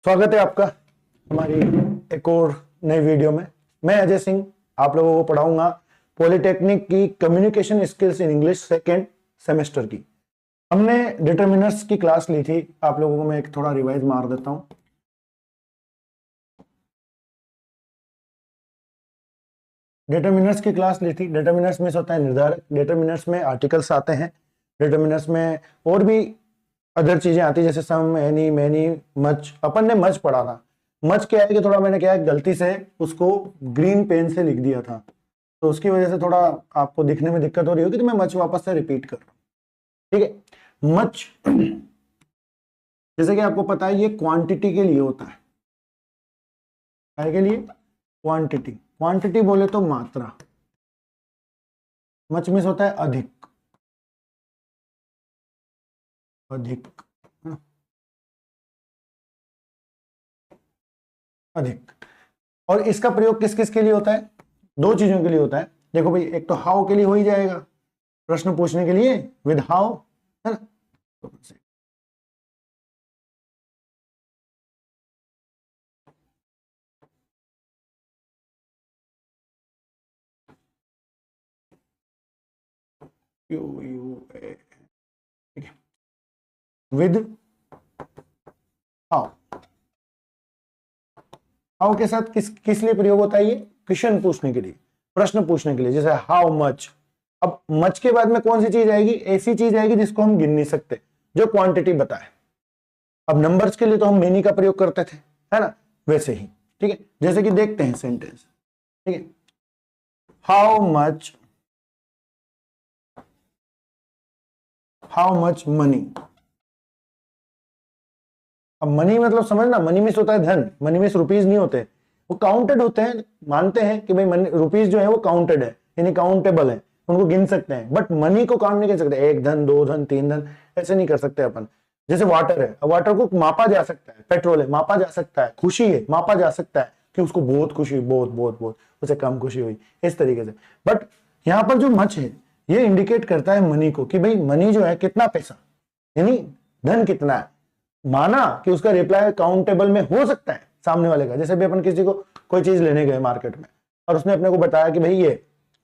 स्वागत है आपका हमारी एक और नई वीडियो में। मैं अजय सिंह आप लोगों को पढ़ाऊंगा पॉलिटेक्निक की communication skills in English second semester की। हमने डिटरमिनर्स की क्लास ली थी, आप लोगों को मैं एक थोड़ा रिवाइज मार देता हूं। डिटरमिनर्स की क्लास ली थी। डिटरमिनर्स में होता है निर्धारक, डिटरमिनर्स में आर्टिकल्स आते हैं, डिटरमिनर्स में और भी अदर चीजें आती है जैसे सम, एनी, मैनी, मच। अपन ने मच पढ़ा था। मच क्या है कि थोड़ा मैंने क्या है गलती से उसको ग्रीन पेन से लिख दिया था, तो उसकी वजह से थोड़ा आपको दिखने में दिक्कत हो रही होगी, तो मैं मच वापस से रिपीट कर रहा हूं। ठीक है। मच जैसे कि आपको पता है ये क्वांटिटी के लिए होता है। क्या के लिए? क्वांटिटी। क्वांटिटी बोले तो मात्रा। मच मिस होता है अधिक। अधिक अधिक। और इसका प्रयोग किस किस के लिए होता है? दो चीजों के लिए होता है। देखो भाई, एक तो हाउ के लिए हो ही जाएगा, प्रश्न पूछने के लिए विद हाउ, है ना। यू यू ए, ठीक है, विद हाउ। हाउ के साथ किस किस लिए प्रयोग होता है? ये क्वेश्चन पूछने के लिए, प्रश्न पूछने के लिए, जैसे हाउ मच। अब मच के बाद में कौन सी चीज आएगी? ऐसी चीज आएगी जिसको हम गिन नहीं सकते, जो क्वांटिटी बताए। अब नंबर्स के लिए तो हम मेनी का प्रयोग करते थे, है ना, वैसे ही। ठीक है, जैसे कि देखते हैं सेंटेंस। ठीक है, हाउ मच मनी। अब मनी मतलब समझना, मनी मिस होता है धन, मनी मिस रुपीज नहीं होते, वो काउंटेड होते हैं। मानते हैं कि भाई मनी रुपीज जो है वो काउंटेड है, यानी काउंटेबल है, उनको गिन सकते हैं, बट मनी को काउंट नहीं कर सकते। एक धन, दो धन, तीन धन, ऐसे नहीं कर सकते अपन। जैसे वाटर है, वाटर को मापा जा सकता है, पेट्रोल है मापा जा सकता है, खुशी है मापा जा सकता है कि उसको बहुत खुशी हुई, बहुत बहुत बहुत, उसे कम खुशी हुई, इस तरीके से। बट यहाँ पर जो मच है ये इंडिकेट करता है मनी को, कि भाई मनी जो है कितना पैसा, यानी धन कितना है। माना कि उसका रिप्लाई काउंटेबल में हो सकता है सामने वाले का। जैसे भी अपन किसी को कोई चीज लेने गए मार्केट में और उसने अपने को बताया कि भाई ये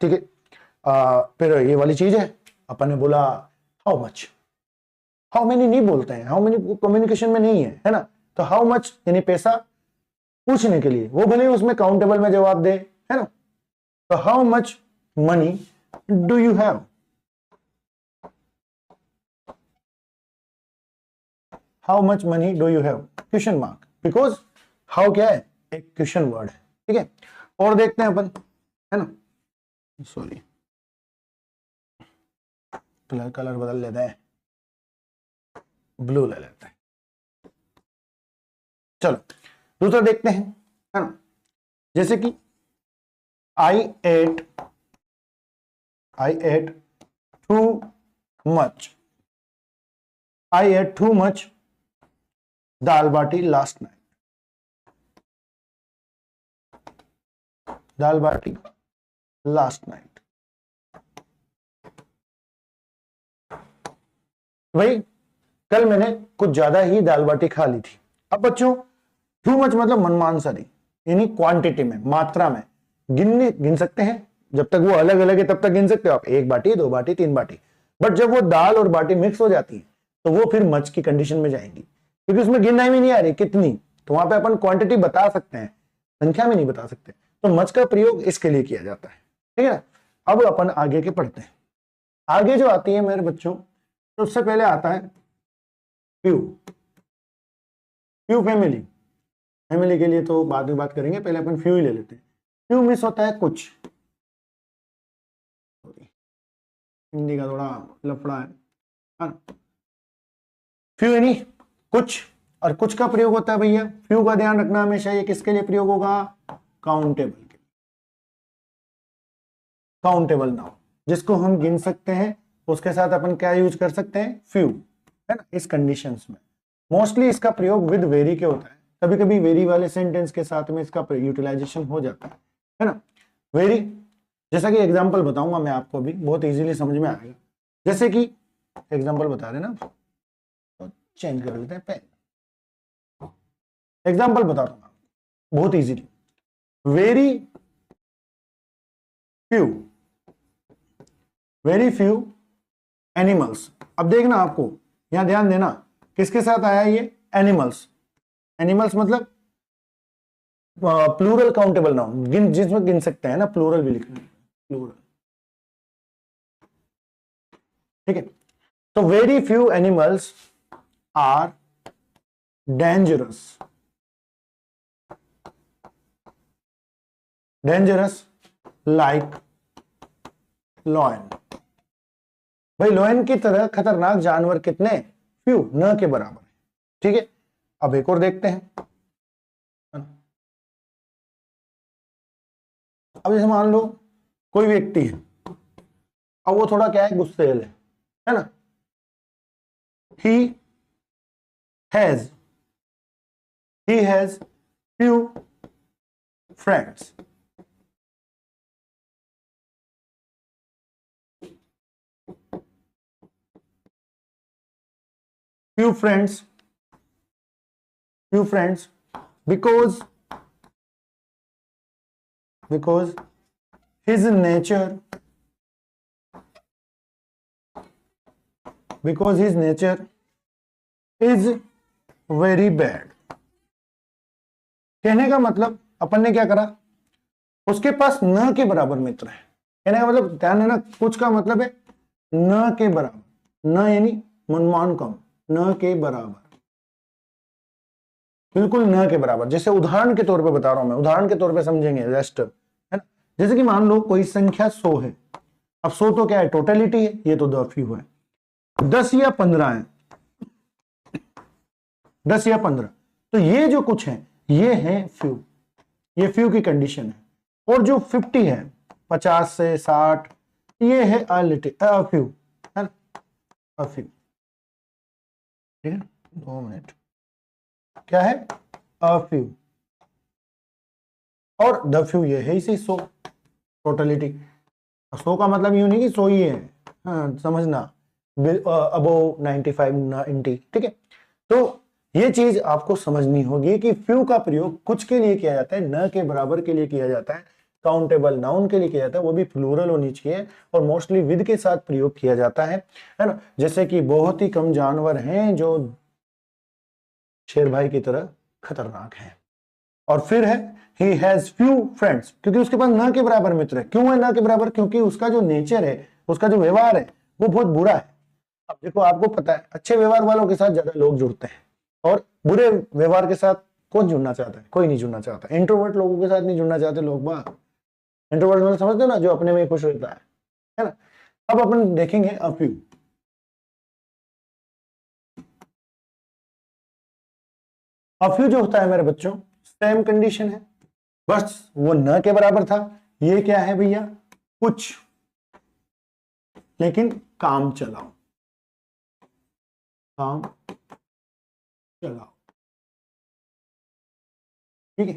ठीक है, फिर ये वाली चीज है, अपन ने बोला हाउ मच। हाउ मेनी नहीं बोलते हैं, हाउ मेनी कम्युनिकेशन में नहीं है ना। तो हाउ मच यानी पैसा पूछने के लिए, वो भले उसमें काउंटेबल में जवाब दे, है ना। तो how much money do you have. How much money do you have, question mark, because how क्या है? एक क्वेश्चन वर्ड है। ठीक है, और देखते हैं अपन, है ना। सॉरी, कलर कलर बदल लेते हैं, ब्लू ले लेते हैं। चलो दूसरा देखते हैं, है ना। जैसे कि आई एट टू मच। आई ate too much dal bati last night. दाल बाटी लास्ट नाइट। भाई कल मैंने कुछ ज्यादा ही दाल बाटी खा ली थी। अब बच्चों, टू मच मतलब मनमानसारी, यानी क्वांटिटी में, मात्रा में। गिन सकते हैं, जब तक वो अलग अलग है तब तक गिन सकते हो आप, एक बाटी, दो बाटी, तीन बाटी। बट जब वो दाल और बाटी मिक्स हो जाती है तो वो फिर मच की कंडीशन में जाएंगी, क्योंकि उसमें गिनना ही नहीं आ रही कितनी। तो वहां पे अपन क्वांटिटी बता सकते हैं, संख्या में नहीं बता सकते। तो मच का प्रयोग इसके लिए किया जाता है। ठीक है ना। अब अपन आगे के पढ़ते हैं। आगे जो आती है मेरे बच्चों, तो उससे पहले आता है फ्यू। Few family. फैमिली के लिए तो बाद में बात करेंगे, पहले अपन फ्यू ही ले लेते हैं। फ्यू मिस होता है कुछ। हिंदी का थोड़ा लफड़ा है ना। फ्यू यानी कुछ, और कुछ का प्रयोग होता है भैया, फ्यू का ध्यान रखना हमेशा, ये किसके लिए प्रयोग होगा? काउंटेबल के। काउंटेबल नाउन जिसको हम गिन सकते हैं, उसके साथ अपन क्या यूज कर सकते हैं? फ्यू, है ना। इस कंडीशंस में मोस्टली इसका प्रयोग विद वेरी के होता है, कभी कभी वेरी वाले सेंटेंस के साथ में इसका यूटिलाइजेशन हो जाता है ना। वेरी, जैसा कि एग्जांपल बताऊंगा मैं आपको, अभी बहुत इजीली समझ में आएगा। जैसे कि एग्जांपल बता रहे ना, तो चेंज कर लेते हैं पेन। एग्जाम्पल बताता हूं बहुत easily. Very few, very few animals. अब देखना आपको यहां ध्यान देना किसके साथ आया ये, एनिमल्स। एनिमल्स मतलब प्लूरल काउंटेबल नाउन, गिन जिसमें गिन सकते हैं ना, प्लूरल भी लिखना है, प्लूरल। ठीक है, तो very few animals are dangerous, dangerous like lion. भाई लॉयन की तरह खतरनाक जानवर कितने, फ्यू, न के बराबर है। ठीक है, अब एक और देखते हैं। अब जैसे मान लो कोई व्यक्ति है, अब वो थोड़ा क्या है, गुस्सेल है ना। he has few friends, few friends because his nature is very bad। कहने का मतलब अपन ने क्या करा, उसके पास न के बराबर मित्र है। कहने का मतलब ध्यान देना, कुछ का मतलब है न के बराबर, न यानी मनमान कम, न के बराबर, बिल्कुल न के बराबर। जैसे उदाहरण के तौर पे बता रहा हूं मैं, उदाहरण के तौर पे समझेंगे रेस्ट, है ना। जैसे कि मान लो कोई संख्या 100 है। अब 100 तो क्या है, टोटलिटी है, ये तो द फ्यू है। 10 या 15 है, 10 या 15, तो ये जो कुछ है ये है फ्यू, ये फ्यू की कंडीशन है। और जो 50 है, 50 से 60, ये है फ्यू, है ना, फ्यू। ठीक है, 2 मिनट, क्या है, फ्यू। और द फ्यू ये है इसी 100, टोटलिटी। 100 का मतलब यूं नहीं कि 100 ही है, हाँ समझना, अबो 95 90। ठीक है, तो ये चीज आपको समझनी होगी कि फ्यू का प्रयोग कुछ के लिए किया जाता है, न के बराबर के लिए किया जाता है, काउंटेबल नाउन के लिए किया जाता है, वो भी प्लूरल होनी चाहिए, और मोस्टली विद के साथ प्रयोग किया जाता है ना। जैसे कि बहुत ही कम जानवर हैं जो शेर भाई की तरह खतरनाक हैं। और फिर है he has few friends, क्योंकि उसके पास न के बराबर मित्र है। क्यों है न के बराबर, क्योंकि उसका जो नेचर है, उसका जो व्यवहार है वो बहुत बुरा है। अब देखो आपको पता है अच्छे व्यवहार वालों के साथ ज्यादा लोग जुड़ते हैं, और बुरे व्यवहार के साथ कौन जुड़ना चाहता है, कोई नहीं जुड़ना चाहता। इंट्रोवर्ट लोगों के साथ नहीं जुड़ना चाहते लोग बाहर। इंट्रोवर्ट मतलब समझते हो ना, जो अपने में खुश रहता है ना। अब अपन देखेंगे अ फ्यू। अ फ्यू जो होता है मेरे बच्चों, सेम कंडीशन है, बस वो न के बराबर था। ये क्या है भैया, कुछ, लेकिन काम चलाओ, काम चलाओ। ठीक है,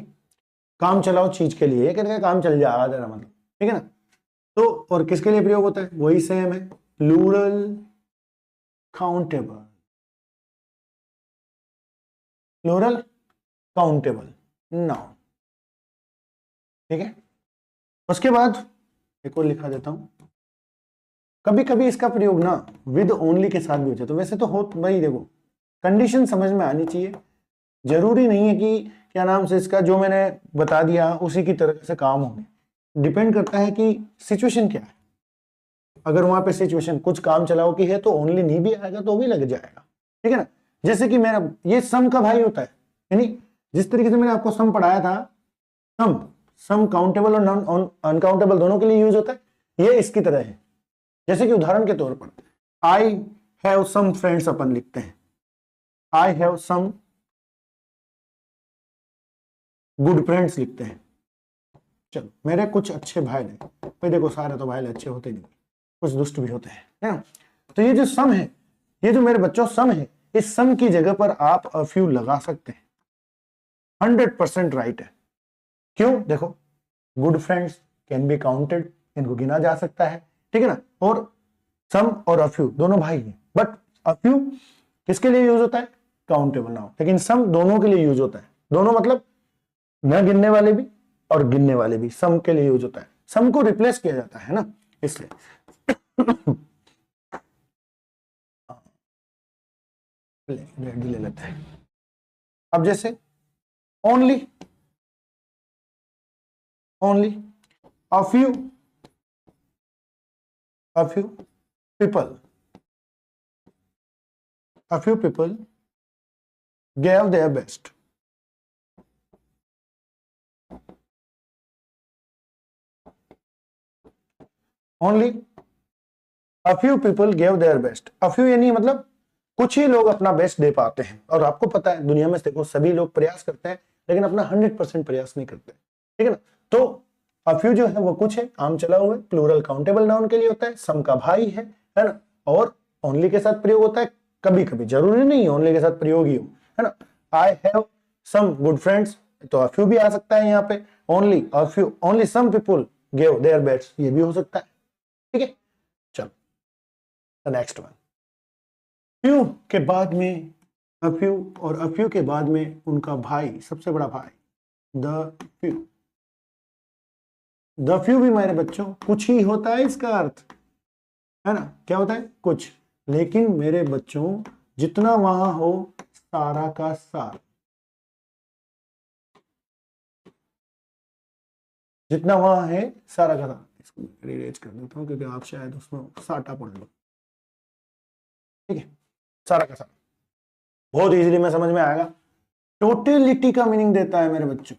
काम चलाओ चीज के लिए, कहने का काम चल जाएगा तेरा मतलब, ठीक है ना। तो और किसके लिए प्रयोग होता है, वही सेम है, plural countable, plural countable noun. ठीक है, उसके बाद एक और लिखा देता हूं, कभी कभी इसका प्रयोग ना विद ओनली के साथ भी हो जाए। तो वैसे तो हो भाई, देखो कंडीशन समझ में आनी चाहिए, जरूरी नहीं है कि क्या नाम से इसका जो मैंने बता दिया उसी की तरह से काम होंगे। डिपेंड करता है कि सिचुएशन क्या है। अगर वहां पे सिचुएशन कुछ काम चलाओ की है तो ओनली नहीं भी आएगा तो भी लग जाएगा। ठीक है ना, जैसे कि मेरा ये सम का भाई होता है, यानी जिस तरीके से मैंने आपको सम पढ़ाया था, सम सम काउंटेबल और नॉन अनकाउंटेबल दोनों के लिए यूज होता है, ये इसकी तरह है। जैसे कि उदाहरण के तौर पर आई हैव सम फ्रेंड्स अपन लिखते हैं, I have some good friends लिखते हैं। चलो मेरे कुछ अच्छे भाई हैं भाई, देखो सारे तो भाई अच्छे होते नहीं, कुछ दुष्ट भी होते हैं, है ना। तो ये जो सम है, ये जो मेरे बच्चों सम है, इस सम की जगह पर आप अ फ्यू लगा सकते हैं, 100% राइट है। क्यों, देखो good friends can be counted, इनको गिना जा सकता है, ठीक है ना। और सम और अ फ्यू दोनों भाई हैं, बट अ फ्यू किसके लिए यूज होता है, काउंटेबल नाउन, लेकिन सम दोनों के लिए यूज होता है, दोनों मतलब न गिनने वाले भी और गिनने वाले भी, सम के लिए यूज होता है, सम को रिप्लेस किया जाता है ना, इसलिए ले लेते हैं। अब जैसे only, only a few people, a few people gave their best. Only a few people gave their best. A few यानी मतलब कुछ ही लोग अपना बेस्ट दे पाते हैं, और आपको पता है दुनिया में देखो सभी लोग प्रयास करते हैं लेकिन अपना 100% प्रयास नहीं करते, ठीक है ना। तो a few जो है वो कुछ है, आम चला हुआ है, प्लूरल काउंटेबल नाउन के लिए होता है, सम का भाई है ना, और ओनली के साथ प्रयोग होता है कभी कभी, जरूरी नहीं ओनली के साथ प्रयोग ही हो, है ना। I have some good friends, तो a few भी आ सकता है यहाँ पे, only a few, only some people give their best, ये भी हो सकता है, ठीक है। चलो नेक्स्ट वन, फ्यू के बाद में a few, और a few के बाद में उनका भाई, सबसे बड़ा भाई, द फ्यू। द फ्यू भी मेरे बच्चों कुछ ही होता है इसका अर्थ, है ना, क्या होता है कुछ, लेकिन मेरे बच्चों जितना वहां हो सारा का सारा, जितना वहां है सारा का सारा, इसको रीअरेंज कर देता हूं क्योंकि आप शायद उसमें साटा पढ़ लो, ठीक है, सारा का सारा बहुत इजीली में समझ में आएगा। टोटलिटी का मीनिंग देता है मेरे बच्चों,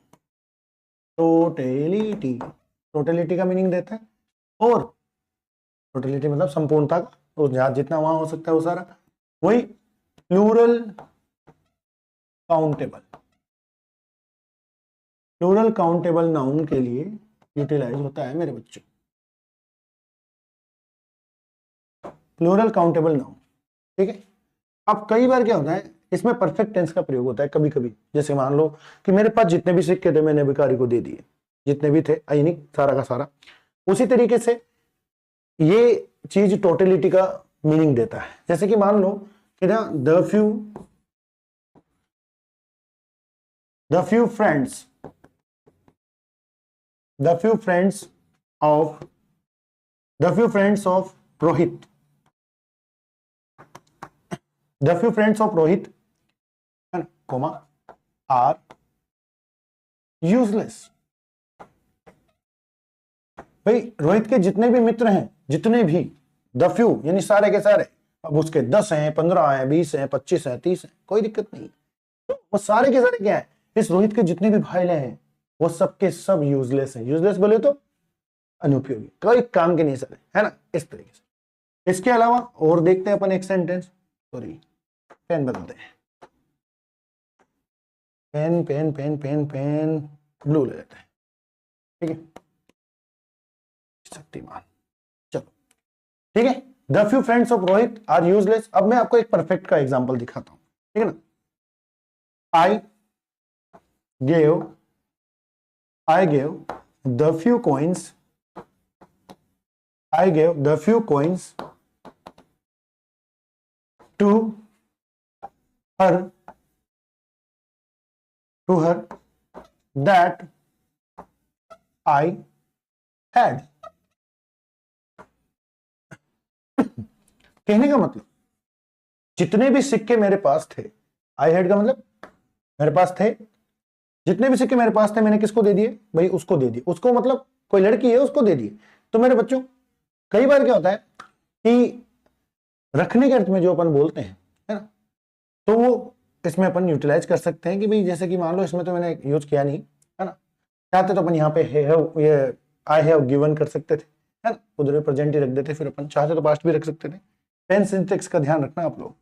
टोटलिटी, टोटलिटी का मीनिंग देता है, और टोटलिटी मतलब संपूर्णता का, तो जहां जितना वहां हो सकता है वो सारा, वही plural countable, plural countable noun के लिए यूटिलाइज होता है मेरे बच्चों, प्लूरल काउंटेबल नाउन, ठीक है। अब कई बार क्या होता है इसमें परफेक्ट टेंस का प्रयोग होता है कभी कभी, जैसे मान लो कि मेरे पास जितने भी सिक्के थे मैंने भिखारी को दे दिए, जितने भी थे यानी सारा का सारा, उसी तरीके से ये चीज टोटलिटी का मीनिंग देता है। जैसे कि मान लो कि ना the few friends, the few friends of, the few friends of Rohit, the few friends of Rohit comma are useless. भाई रोहित के जितने भी मित्र हैं, जितने भी, द फ्यू यानी सारे के सारे, अब उसके 10 हैं, 15 हैं, 20 हैं, 25 हैं, 30 हैं, कोई दिक्कत नहीं, तो वो सारे के सारे क्या है, इस रोहित के जितने भी भाई हैं वो सब के सब यूजलेस हैं। यूजलेस बोले तो अनुपयोगी, कोई काम के नहीं सारे, है ना, इस तरीके से। इसके अलावा और देखते हैं अपन एक सेंटेंस, सॉरी पेन बदलते हैं, pen pen pen pen pen blue ले लेते हैं, ठीक है, शक्तिमान, चलो ठीक है। The few friends of Rohit are useless. अब मैं आपको एक परफेक्ट का एग्जांपल दिखाता हूं, ठीक है ना। आई gave the few coins, I gave the few coins to her that I had। कहने का मतलब जितने भी सिक्के मेरे पास थे, आई हैड का मतलब मेरे पास थे, जितने भी सिक्के मेरे पास थे मैंने किसको दे दिए, भाई उसको दे दिए, उसको मतलब कोई लड़की है उसको दे दिए। तो मेरे बच्चों कई बार क्या होता है कि रखने के अर्थ में जो अपन बोलते हैं, है ना, तो वो इसमें अपन यूटिलाइज कर सकते हैं कि भाई जैसे कि मान लो इसमें तो मैंने यूज किया नहीं, है ना, चाहते तो अपन यहाँ पे ये आई हैव गिवन कर सकते थे, है ना, उधर प्रेजेंट ही रख देते, फिर अपन चाहते तो पास्ट भी रख सकते थे। टेंस सिंटैक्स का ध्यान रखना आप लोग,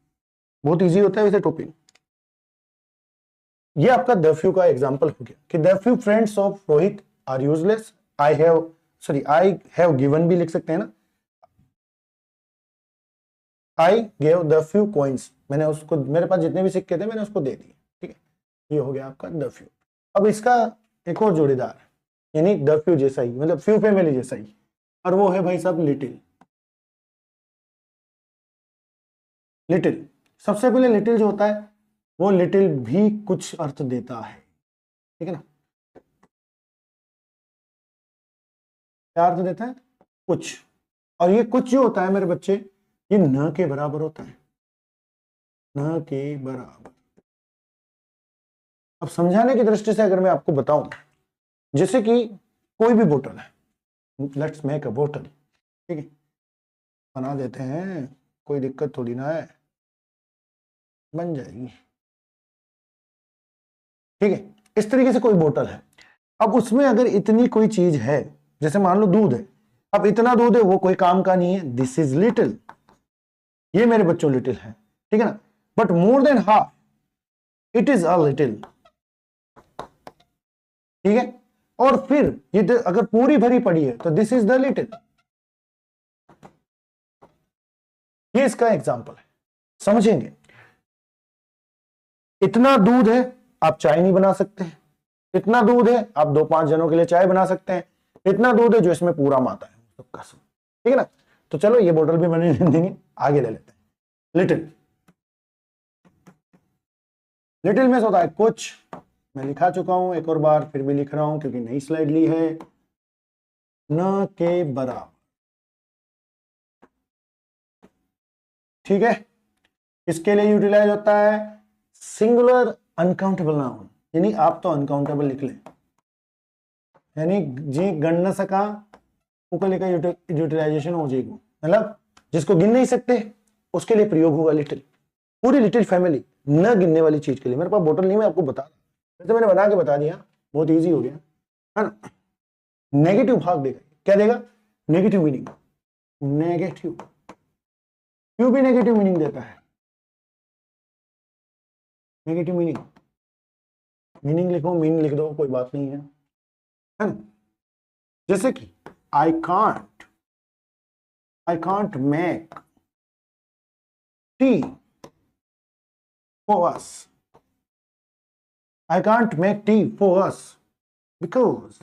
बहुत इजी होता है वैसे टॉपिक। ये आपका द फ्यू का एग्जांपल हो गया कि the few friends of Rohit are useless, I have given भी लिख सकते हैं ना, I gave the few coins, मैंने उसको, मेरे पास जितने भी सिक्के थे मैंने उसको दे दिए, ठीक है, ये हो गया आपका द फ्यू। अब इसका एक और जोड़ीदार यानी द फ्यू जैसा ही, मतलब फ्यू फैमिली जैसा ही, और वो है भाई साहब लिटिल। लिटिल सबसे पहले लिटिल जो होता है वो लिटिल भी कुछ अर्थ देता है, ठीक है ना, क्या अर्थ देता है, कुछ। और ये कुछ जो होता है मेरे बच्चे, ये न के बराबर होता है, न के बराबर। अब समझाने की दृष्टि से अगर मैं आपको बताऊं, जैसे कि कोई भी बोतल है, लेट्स मेक अ बोतल, ठीक है, बना देते हैं, कोई दिक्कत थोड़ी ना है, बन जाएगी, ठीक है। इस तरीके से कोई बोतल है, अब उसमें अगर इतनी कोई चीज है, जैसे मान लो दूध है, अब इतना दूध है वो कोई काम का नहीं है, दिस इज लिटिल, ये मेरे बच्चों लिटिल है, ठीक है ना, but more than half, it is a little, ठीक है। और फिर ये अगर पूरी भरी पड़ी है तो दिस इज द लिटिल, ये इसका एग्जाम्पल है, समझेंगे। इतना दूध है, आप चाय नहीं बना सकते हैं, इतना दूध है आप 2-5 जनों के लिए चाय बना सकते हैं, इतना दूध है जो इसमें पूरा माता है सबका सब, ठीक है ना। तो चलो ये बोतल भी बने देंगे, आगे ले लेते हैं। लिटिल, लिटिल में होता है कुछ, मैं लिखा चुका हूं एक और बार, फिर भी लिख रहा हूं क्योंकि नई स्लाइड ली है, न के बराबर, ठीक है। इसके लिए यूटिलाइज होता है सिंगुलर अनकाउंटेबल नाउन, यानी आप तो अनकाउंटेबल लिख लें, यानी जी गण न सका उकले का यूटिलाइजेशन हो जाएगा, मतलब जिसको गिन नहीं सकते उसके लिए प्रयोग होगा लिटिल, पूरी लिटिल फैमिली, न गिनने वाली चीज के लिए। मेरे पास बोतल नहीं, मैं आपको बता, वैसे मैंने बना के बता दिया, बहुत इजी हो गया है ना। नेगेटिव भाग देगा, क्या देगा, नेगेटिव मीनिंग, नेगेटिव, क्यों भी नेगेटिव मीनिंग देता है, नेगेटिव मीनिंग, मीनिंग लिखो, मीनिंग लिख दो, कोई बात नहीं है ना। जैसे कि आई can't make tea for us, I can't make tea for us because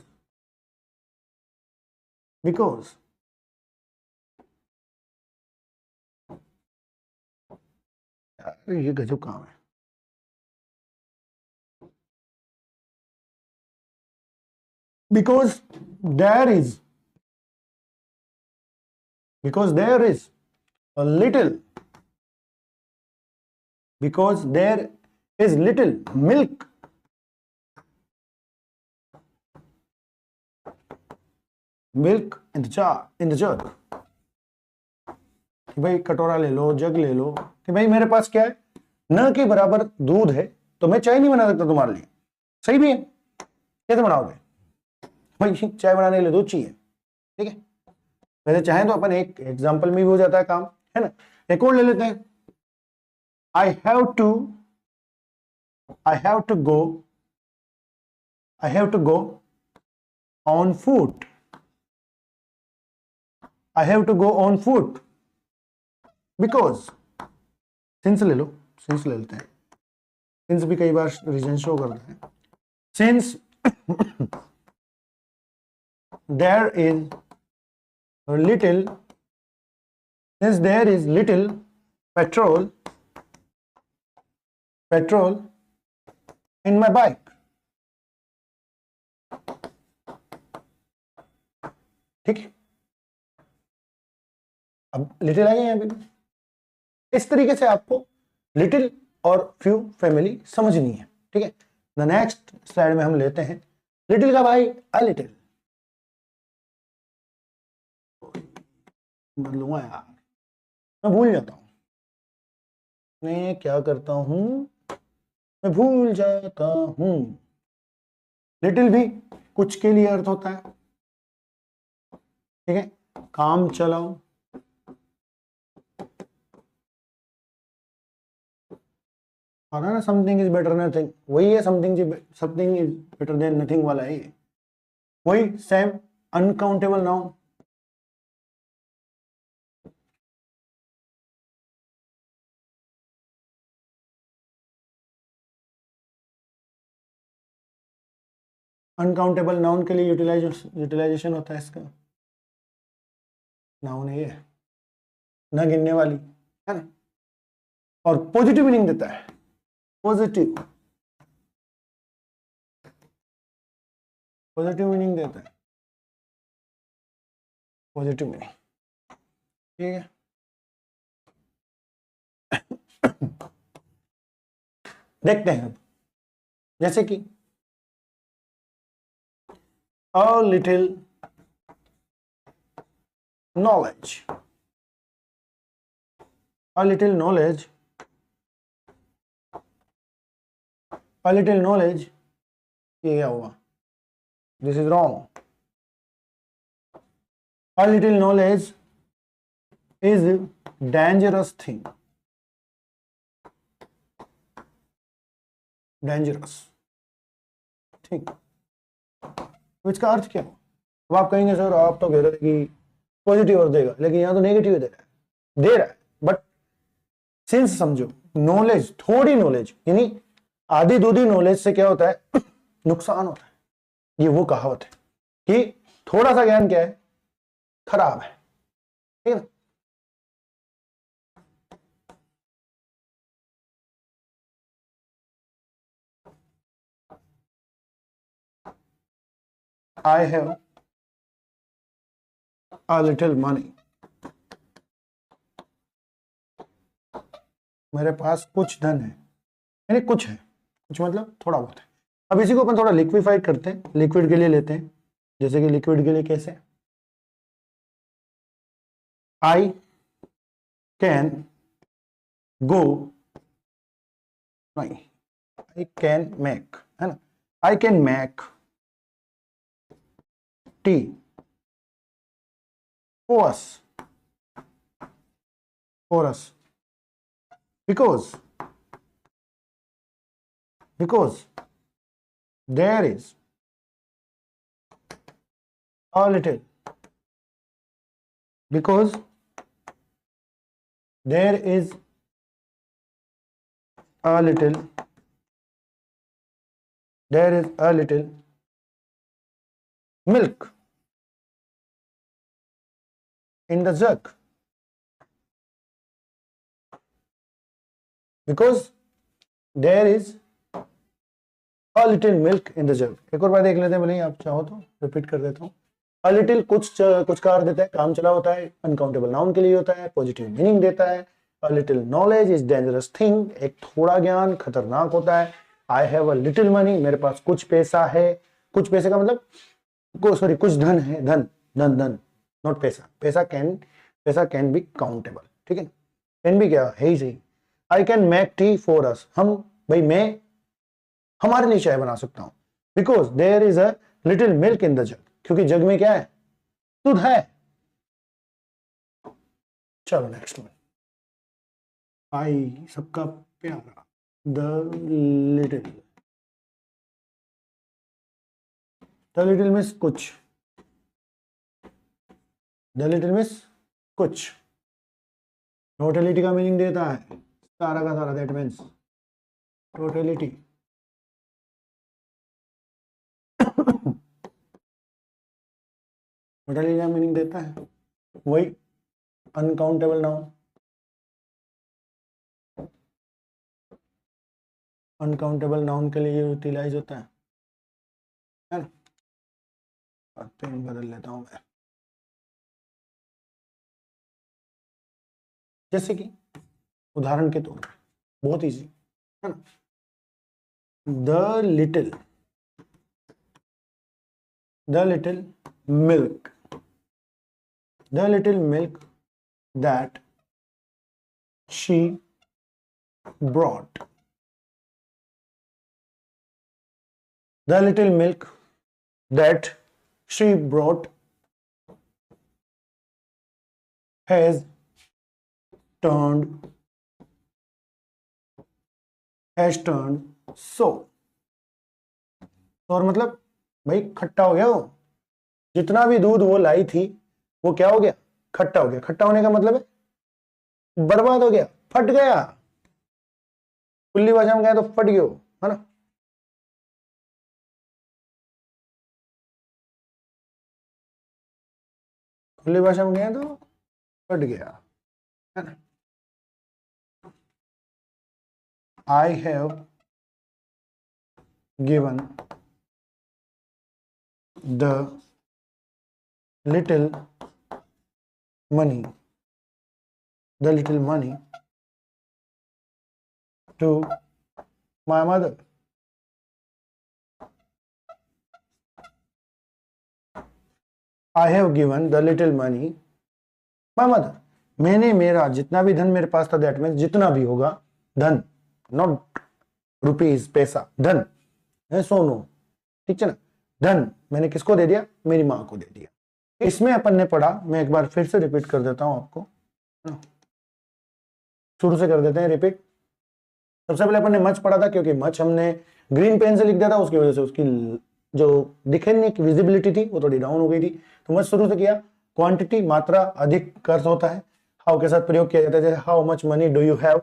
ये गजब काम है, because there is a little, because there is little milk in the jug, कि भाई कटोरा ले लो, जग ले लो, कि भाई मेरे पास क्या है, न के बराबर दूध है, तो मैं चाय नहीं बना सकता तुम्हारे लिए, सही भी है, कैसे बनाओगे भाई, चाय बनाने के लिए दूध चाहिए, ठीक है। वैसे चाहें तो अपन एक एग्जाम्पल में भी हो जाता है काम, है ना। एक और ले लेते हैं, I have to go on foot, I have to go on foot because, since ले लो, since ले लेते हैं, since भी कई बार रीजन शो करता है, since there is little petrol in my bike, ठीक है। अब लिटिल आ गए यहाँ पे, इस तरीके से आपको लिटिल और फ्यू फैमिली समझनी है, ठीक है। द नेक्स्ट स्लाइड में हम लेते हैं लिटिल का भाई अ लिटिल, बदलूंगा यार, मैं भूल जाता हूं, मैं क्या करता हूं, मैं भूल जाता हूं। लिटिल भी कुछ के लिए अर्थ होता है, ठीक है, काम चलाओ, और ना समथिंग इज बेटर नथिंग, वही है, something is better than nothing वाला है, वही same uncountable noun, uncountable noun के लिए यूटिलाइजेशन होता है इसका, नाउन ये न गिनने वाली, है ना, और पॉजिटिव मीनिंग देता है, पॉजिटिव, पॉजिटिव मीनिंग देता है, पॉजिटिव मीनिंग, ठीक है। देखते हैं अब, जैसे कि अ लिटिल नॉलेज, अ लिटिल नॉलेज, अ लिटिल नॉलेज, ये क्या हुआ, this is wrong. A little knowledge is dangerous thing, dangerous, ठीक। तो इसका अर्थ क्या हो? अब आप कहेंगे सर आप तो कह रहे थे कि पॉजिटिव अर्थ देगा, लेकिन यहाँ तो नेगेटिव दे रहा है। बट सिंस समझो, नॉलेज, थोड़ी नॉलेज यानी आधी दूधी नॉलेज से क्या होता है, नुकसान होता है। ये वो कहावत है कि थोड़ा सा ज्ञान क्या है, खराब है, ठीक है। I have a little money, मेरे पास कुछ धन है, यानी कुछ है, कुछ मतलब थोड़ा बहुत है। अब इसी को अपन थोड़ा लिक्विफाइड करते हैं, लिक्विड के लिए लेते हैं। जैसे कि लिक्विड के लिए कैसे, आई कैन गो, नहीं, आई कैन मेक, है ना, आई can make T for us, for us, because there is a little, because there is a little, there is a little milk in the jug, because there is a little milk in the jug। एक और बार देख लेते हैं, भले आप चाहो तो repeat कर देता हूँ। a little कुछ का अर्थ देता है काम चला होता है, अनकाउंटेबल नाउन के लिए होता है, पॉजिटिव मीनिंग देता है। a little knowledge is dangerous thing, एक थोड़ा ज्ञान खतरनाक होता है। I have a little money, मेरे पास कुछ पैसा है, कुछ पैसे का मतलब सॉरी कुछ धन है, धन धन धन, नॉट पैसा, पैसा कैन बी काउंटेबल, ठीक है। कैन बी क्या है ही सही। I can make tea for us, हम भाई मैं हमारे लिए चाय बना सकता हूं, because there is a little milk in the jug, क्योंकि जग में क्या है, दूध है। चलो नेक्स्ट वन, आई सबका प्यारा, the little, the little miss कुछ, द लिटिल मिस कुछ, टोटलिटी का मीनिंग देता है, सारा का सारा, दैट मीन्स टोटलिटी। टोटलिटी का मीनिंग देता है वही अनकाउंटेबल नाउन, अनकाउंटेबल नाउन के लिए यूटिलाइज होता है ना। पेन बदल लेता हूं मैं, जैसे कि उदाहरण के तौर पर, बहुत इजी है ना, the little, the little milk, the little milk that she brought, the little milk that she brought has turned, has turned so, और मतलब भाई खट्टा हो गया वो, जितना भी दूध वो लाई थी वो क्या हो गया, खट्टा हो गया। खट्टा होने का मतलब है बर्बाद हो गया, फट गया, खुली भाषा में कहें तो फट गयो, है ना। खुली भाषा में कहें तो फट गया, है ना। I have given the little money, the little money to my mother. I have given the little money my mother, मैंने मेरा जितना भी धन मेरे पास था, दैट मीन्स जितना भी होगा धन, नॉट रुपीज पैसा, धन है सोनो, ठीक है ना, धन मैंने किसको दे दिया, मेरी माँ को दे दिया। इसमें अपन ने पढ़ा, मैं एक बार फिर से रिपीट कर देता हूं आपको, शुरू से कर देते हैं रिपीट। सबसे पहले अपन ने मच पढ़ा था, क्योंकि मच हमने ग्रीन पेन से लिख दिया था, उसकी वजह से उसकी जो दिखने की विजिबिलिटी थी वो थोड़ी डाउन हो गई थी, तो मच शुरू से किया। क्वांटिटी मात्रा, अधिक का अर्थ होता है। हाउ के साथ प्रयोग किया जाता है, जैसे how much money do you have,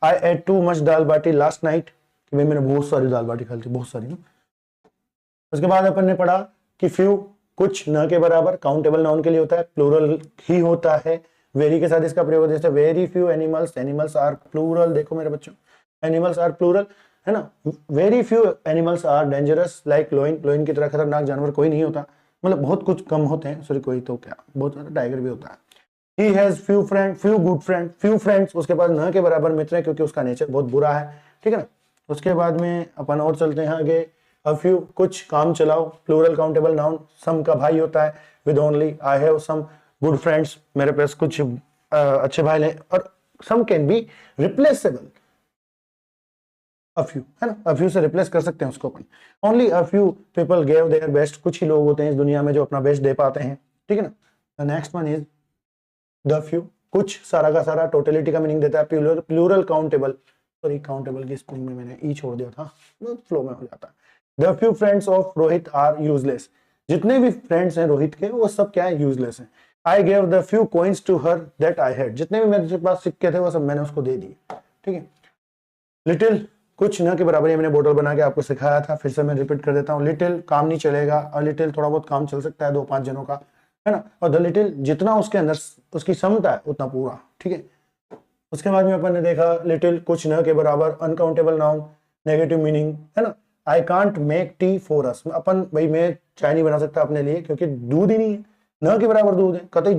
I ate too much dal bati last night, कि भाई मैंने बहुत सारी दाल बाटी खा ली थी, बहुत सारी ना। उसके बाद अपन ने पढ़ा कि फ्यू, कुछ, न के बराबर, काउंटेबल नाउन के लिए होता है, प्लूरल ही होता है। वेरी के साथ इसका प्रयोग होता है, जैसे very few animals, animals are plural, देखो मेरे बच्चों एनिमल्स आर प्लूरल है ना। Very few animals are dangerous like lion, lion की तरह खतरनाक जानवर कोई नहीं होता, मतलब बहुत कुछ कम होते हैं, सॉरी कोई तो क्या, बहुत ज्यादा टाइगर भी होता है। He has few friend, few good friend, few friends उसके पास न के बराबर मित्र है, क्योंकि उसका नेचर बहुत बुरा है, ठीक है ना। उसके बाद में अपन और चलते हैं आगे, अ फ्यू, कुछ, काम चलाओ, प्लूरल काउंटेबल नाउन, सम का भाई होता है, with only, I have some good friends, मेरे पास कुछ अच्छे भाई हैं, और some can be replaceable, a few है ना, अ फ्यू से रिप्लेस कर सकते हैं उसको अपन। Only a few people gave their best, कुछ ही लोग होते हैं इस दुनिया में जो अपना बेस्ट दे पाते हैं, ठीक है ना। The next one is the few, कुछ, सारा का सारा, टोटलिटी का मीनिंग देता है, plural, plural countable, sorry countable की स्पेलिंग में मैंने ई छोड़ दिया था, फ्लो में हो जाता है। The few friends of Rohit are useless, जितने भी फ्रेंड्स हैं रोहित के वो सब क्या है, यूजलेस हैं। I gave the few coins to her that I had, जितने भी मेरे पास सिक्के थे वो सब मैंने उसको दे दिए, ठीक है। लिटिल, कुछ, न के बराबर, ये मैंने बोतल बना के आपको सिखाया था, फिर से मैं रिपीट कर देता हूँ। लिटिल काम नहीं चलेगा, अ लिटिल थोड़ा बहुत काम चल सकता है 2-5 जनों का, है ना। और द लिटिल, जितना उसके अंदर उसकी क्षमता है उतना पूरा, ठीक है। उसके बाद में अपन ने देखा लिटिल, कुछ, न के बराबर, अनकाउंटेबल नाउन, नेगेटिव मीनिंग, है ना। I can't make tea for us, अपन भाई मैं चाय नहीं बना सकता अपने लिए, क्योंकि दूध ही नहीं है, न के बराबर दूध है, कतई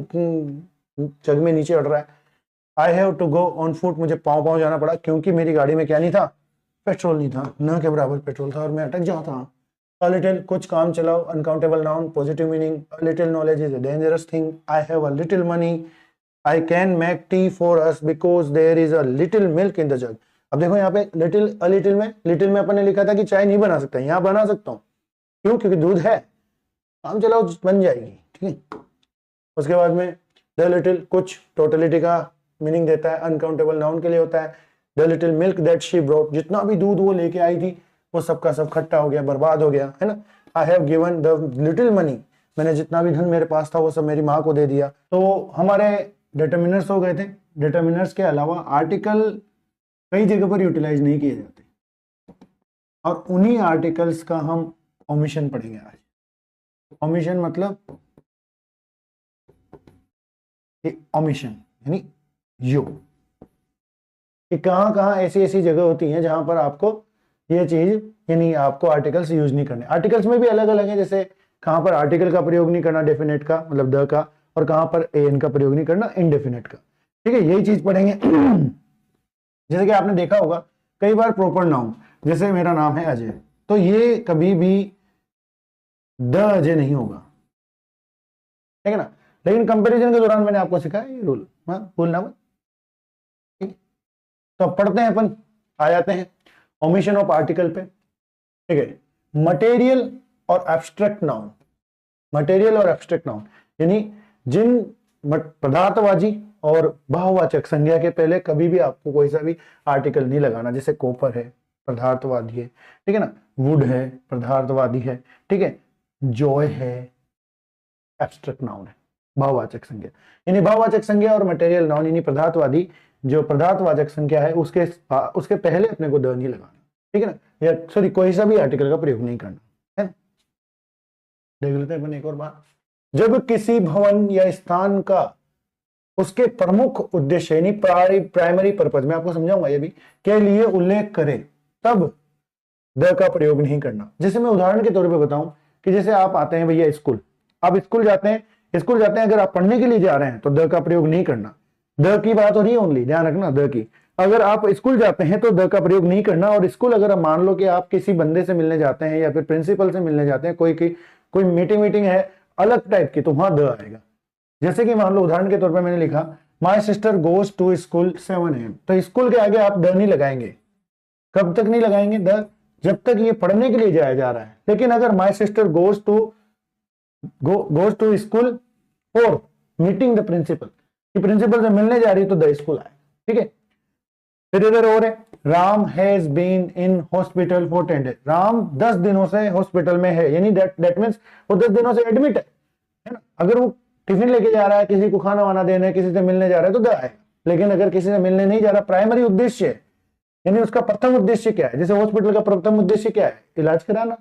जग में नीचे अड़ रहा है। I have to go on foot, मुझे पाँव पाँव जाना पड़ा, क्योंकि मेरी गाड़ी में क्या नहीं था, पेट्रोल नहीं था, न के बराबर पेट्रोल था और मैं अटक जाता। अ लिटिल, कुछ, काम चलाओ, uncountable noun, positive meaning, a little knowledge is a dangerous thing, I have a little money, I can make tea for us because there is a little milk in the jug. अब देखो यहाँ पे little, a little में अपन ने लिखा था कि चाय नहीं बना सकता, यहाँ बना सकता हूँ, क्यों, क्योंकि दूध है, काम चलाओ बन जाएगी, ठीक है। उसके बाद में द लिटिल, कुछ, टोटलिटी का मीनिंग देता है, अनकाउंटेबल नाउन के लिए होता है। The little milk that she brought, जितना भी दूध वो लेके आई थी वो सबका सब खट्टा हो गया, बर्बाद हो गया, है ना। I have given the little money, मैंने जितना भी धन मेरे पास था वो सब मेरी माँ को दे दिया। तो हमारे डिटर्मिनर्स हो गए थे। डिटर्मिनर्स के अलावा आर्टिकल कई जगह पर यूटिलाइज नहीं किए जाते, और उन्हीं आर्टिकल्स का हम ओमिशन पढ़ेंगे आज। ओमिशन मतलब ओमिशन यानी यू, कि कहां कहां ऐसी ऐसी जगह होती हैं जहां पर आपको ये चीज, यानी आपको आर्टिकल्स यूज नहीं करने। आर्टिकल्स में भी अलग अलग है, जैसे कहां पर आर्टिकल का प्रयोग नहीं करना डेफिनेट का, मतलब द का, और कहां पर एन का प्रयोग नहीं करना इनडेफिनेट का, ठीक है, यही चीज पढ़ेंगे। जैसे कि आपने देखा होगा कई बार प्रॉपर नाउन, जैसे मेरा नाम है अजय, तो ये कभी भी द अजय नहीं होगा, ठीक है ना। लेकिन कंपैरिजन के दौरान मैंने आपको सिखाया ये रूल, भूलना मत, ठीक है। तो अब पढ़ते हैं अपन, आ जाते हैं ओमिशन ऑफ आर्टिकल पे, ठीक है। मटेरियल और एब्स्ट्रैक्ट नाउन, मटेरियल और एब्स्ट्रैक्ट नाउन यानी जिन पदार्थवाची और बहुवाचक संज्ञा के पहले कभी भी आपको कोई सा भी आर्टिकल नहीं लगाना, जैसे कॉपर है पदार्थवादी है, ठीक है ना, वुड है पदार्थवादी है, ठीक है, जॉय है एब्स्ट्रैक्ट नाउन है, बहुवाचक संज्ञा। यानी बहुवाचक संज्ञा और मटेरियल नाउन यानी पदार्थवादी जो पदार्थवाचक संख्या है उसके पहले अपने को द नहीं लगाना, ठीक है ना, या सॉरी कोई सा भी आर्टिकल का प्रयोग नहीं करना है। देख लेते हैं अपन एक और बात, जब किसी भवन या स्थान का उसके प्रमुख उद्देश्य यानी प्राइमरी पर्पज, मैं आपको समझाऊंगा ये भी, के लिए उल्लेख करे तब द का प्रयोग नहीं करना। जैसे मैं उदाहरण के तौर पे बताऊं कि जैसे आप आते हैं भैया स्कूल, आप स्कूल जाते हैं, अगर आप पढ़ने के लिए जा रहे हैं तो द का प्रयोग नहीं करना। द की बात हो रही है ओनली, ध्यान रखना द की। अगर आप स्कूल जाते हैं तो द का प्रयोग नहीं करना। और स्कूल अगर आप मान लो कि आप किसी बंदे से मिलने जाते हैं या फिर प्रिंसिपल से मिलने जाते हैं, कोई मीटिंग है अलग टाइप की, तो वहां द आएगा। जैसे कि मान लो उदाहरण के तौर पर मैंने लिखा my sister goes to school 7 AM, तो स्कूल के आगे आप द नहीं लगाएंगे। कब तक नहीं लगाएंगे द? जब तक ये पढ़ने के लिए जाया जा रहा है। लेकिन अगर my sister goes to school और मीटिंग द प्रिंसिपल, प्रिंसिपल से मिलने जा रही है तो द स्कूल आए, ठीक है। फिर इधर और है Ram has been in hospital for 10 days, Ram 10 दिनों से हॉस्पिटल में है, यानी दैट मींस वो 10 दिनों से एडमिट है ना। अगर वो टिफिन लेके जा रहा है, किसी को खाना वाना देने, किसी से मिलने जा रहा है तो द आएगा। लेकिन अगर किसी से मिलने नहीं जा रहा, प्राइमरी उद्देश्य है, यानी उसका प्रथम उद्देश्य क्या है, जैसे हॉस्पिटल का प्रथम उद्देश्य क्या है, इलाज कराना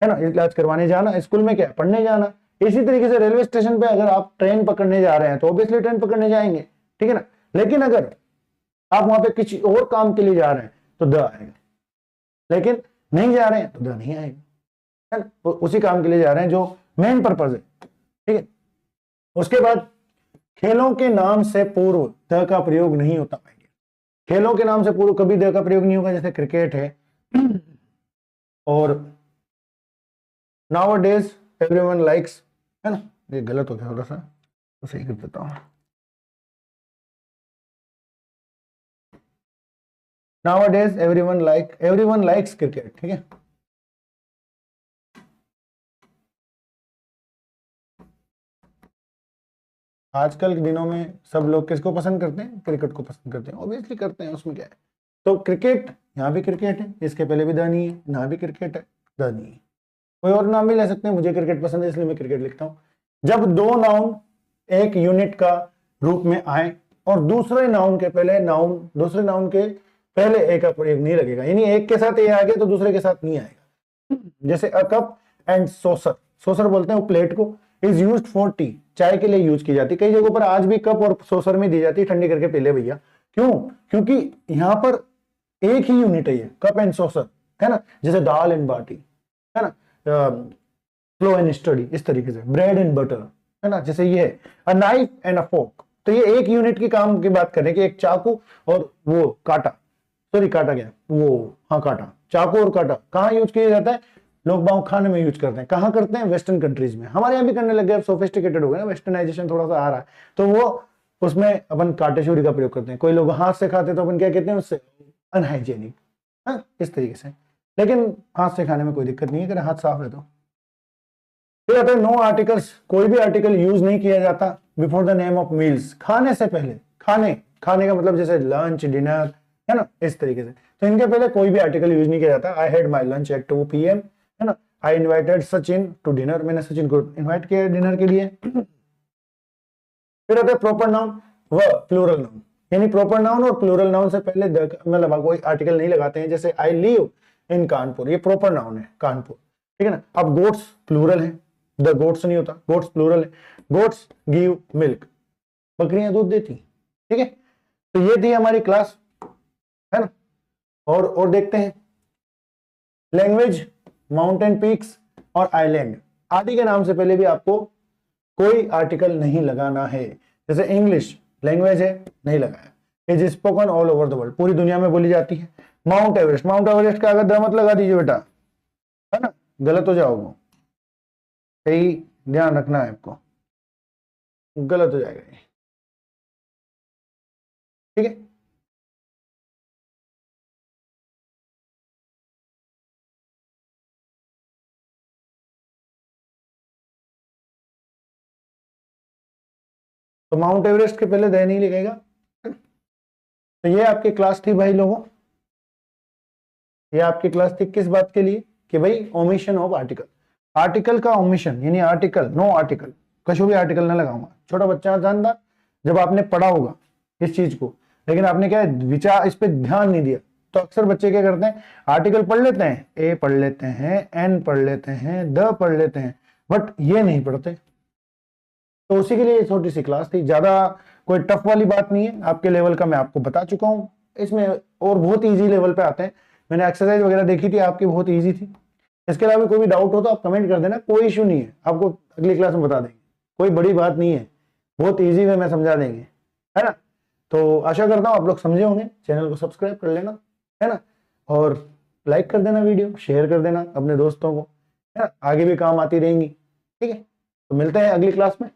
है ना, इलाज करवाने जाना। स्कूल में क्या है, पढ़ने जाना। इसी तरीके से रेलवे स्टेशन पे अगर आप ट्रेन पकड़ने जा रहे हैं तो ऑब्वियसली ट्रेन पकड़ने जाएंगे, ठीक है ना। लेकिन अगर आप वहां पे किसी और काम के लिए जा रहे हैं तो द आएगा। लेकिन नहीं जा रहे हैं तो द नहीं आएगा, है ना। तो उसी काम के लिए जा रहे हैं जो मेन पर्पज है, ठीक है। उसके बाद खेलों के नाम से पूर्व द का प्रयोग नहीं होता। खेलों के नाम से पूर्व कभी द का प्रयोग नहीं होगा। जैसे क्रिकेट है और नाउअडेज एवरीवन लाइक्स, है ना। ये गलत हो गया थोड़ा सा, तो सही कर देता हूं। नाउअडेज एवरीवन लाइक्स क्रिकेट, ठीक है। आजकल के दिनों में सब लोग किसको पसंद करते हैं, क्रिकेट को पसंद करते हैं, ऑब्वियसली करते हैं, उसमें क्या है। तो क्रिकेट, यहाँ भी क्रिकेट है, इसके पहले भी द नहीं है, यहाँ भी क्रिकेट है, द नहीं है। कोई और नाम भी ले सकते हैं, मुझे क्रिकेट पसंद है इसलिए मैं क्रिकेट लिखता हूं। जब दो नाउन एक यूनिट का रूप में आए और दूसरे नाउन के पहले ए का प्रयोग नहीं लगेगा, यानी एक के साथ ए आ गया तो दूसरे के साथ नहीं आएगा। जैसे अ कप एंड सोसर, सोसर बोलते हैं वो प्लेट को, इज यूज्ड फॉर टी, चाय के लिए यूज की जाती है। कई जगहों पर आज भी कप और सोसर में दी जाती है, ठंडी करके पी ले भैया। क्यों? क्योंकि यहां पर एक ही यूनिट है, ये कप एंड सोसर, है ना। जैसे दाल एंड बाटी, है ना, स्लो एंड स्टडी, इस तरीके से ब्रेड एंड बटर, है ना। जैसे ये है a knife and a fork, तो ये एक यूनिट की काम की बात करें कि एक चाकू और वो काटा, सॉरी काटा क्या वो, हाँ काटा, चाकू और काटा कहाँ यूज किया जाता है, लोग बाहु खाने में यूज करते हैं। कहाँ करते हैं? वेस्टर्न कंट्रीज में। हमारे यहाँ भी करने लग गए, सोफिस्टिकेटेड हो गए ना, वेस्टर्नाइजेशन थोड़ा सा आ रहा है, तो वो उसमें अपन कांटे छुरी का प्रयोग करते हैं। कोई लोग हाथ से खाते हैं तो अपन क्या कहते हैं उससे, अनहाइजेनिक, हाँ इस तरीके से। लेकिन हाथ से खाने में कोई दिक्कत नहीं है अगर हाथ साफ है तो। फिर आता है नो आर्टिकल्स, कोई भी आर्टिकल यूज नहीं किया जाता before the name of meals, खाने से पहले। खाने का मतलब जैसे लंच डिनर, है ना, इस तरीके से। तो इनके पहले कोई भी आर्टिकल यूज नहीं किया जाता। I had my lunch at 2 PM, है ना। I invited Sachin to dinner, मैंने सचिन को इन्वाइट किया डिनर के लिए। फिर आता है प्रॉपर नाउन व प्लूरल नाउन, यानी प्रॉपर नाउन और प्लूरल नाउन से पहले मतलब कोई आर्टिकल नहीं लगाते हैं। जैसे आई लिव इन कानपुर, ये प्रॉपर नाउन है कानपुर, ठीक है ना। अब गोट्स प्लूरल है, द गोट्स नहीं होता, गोट्स प्लूरल है। गोट्स गिव मिल्क, बकरियां दूध देती, ठीक है। तो ये थी हमारी क्लास, है ना। और देखते हैं लैंग्वेज, माउंटेन पीक्स और आइलैंड। आदि के नाम से पहले भी आपको कोई आर्टिकल नहीं लगाना है। जैसे इंग्लिश लैंग्वेज है, नहीं लगाया। Is spoken all over the world, पूरी दुनिया में बोली जाती है। माउंट एवरेस्ट का अगर द मत लगा दीजिए बेटा, है ना, गलत हो जाओगे, यही ध्यान रखना है आपको, गलत हो जाएगा ये, ठीक है। तो माउंट एवरेस्ट के पहले द नहीं लिखेगा। तो ये आपकी क्लास थी भाई लोगों, ये आपकी क्लास थी किस बात के लिए, कि भाई ओमिशन ऑफ आर्टिकल, आर्टिकल का ओमिशन, यानी आर्टिकल, नो आर्टिकल, कशो भी आर्टिकल ना लगाऊंगा। छोटा बच्चा जानता जब आपने पढ़ा होगा इस चीज को, लेकिन आपने क्या विचार, इस पे ध्यान नहीं दिया। तो अक्सर बच्चे क्या करते हैं, आर्टिकल पढ़ लेते हैं, ए पढ़ लेते हैं, एन पढ़ लेते हैं, द पढ़ लेते हैं, बट ये नहीं पढ़ते। तो उसी के लिए छोटी सी क्लास थी, ज्यादा कोई टफ वाली बात नहीं है, आपके लेवल का मैं आपको बता चुका हूं। इसमें और बहुत इजी लेवल पे आते हैं, मैंने एक्सरसाइज वगैरह देखी थी आपकी, बहुत इजी थी। इसके अलावा कोई भी डाउट हो तो आप कमेंट कर देना, कोई इश्यू नहीं है, आपको अगली क्लास में बता देंगे, कोई बड़ी बात नहीं है, बहुत इजी वे में समझा देंगे, है ना। तो आशा करता हूँ आप लोग समझे होंगे। चैनल को सब्सक्राइब कर लेना, है ना, और लाइक कर देना, वीडियो शेयर कर देना अपने दोस्तों को, है ना, आगे भी काम आती रहेंगी। ठीक है, तो मिलते हैं अगली क्लास में।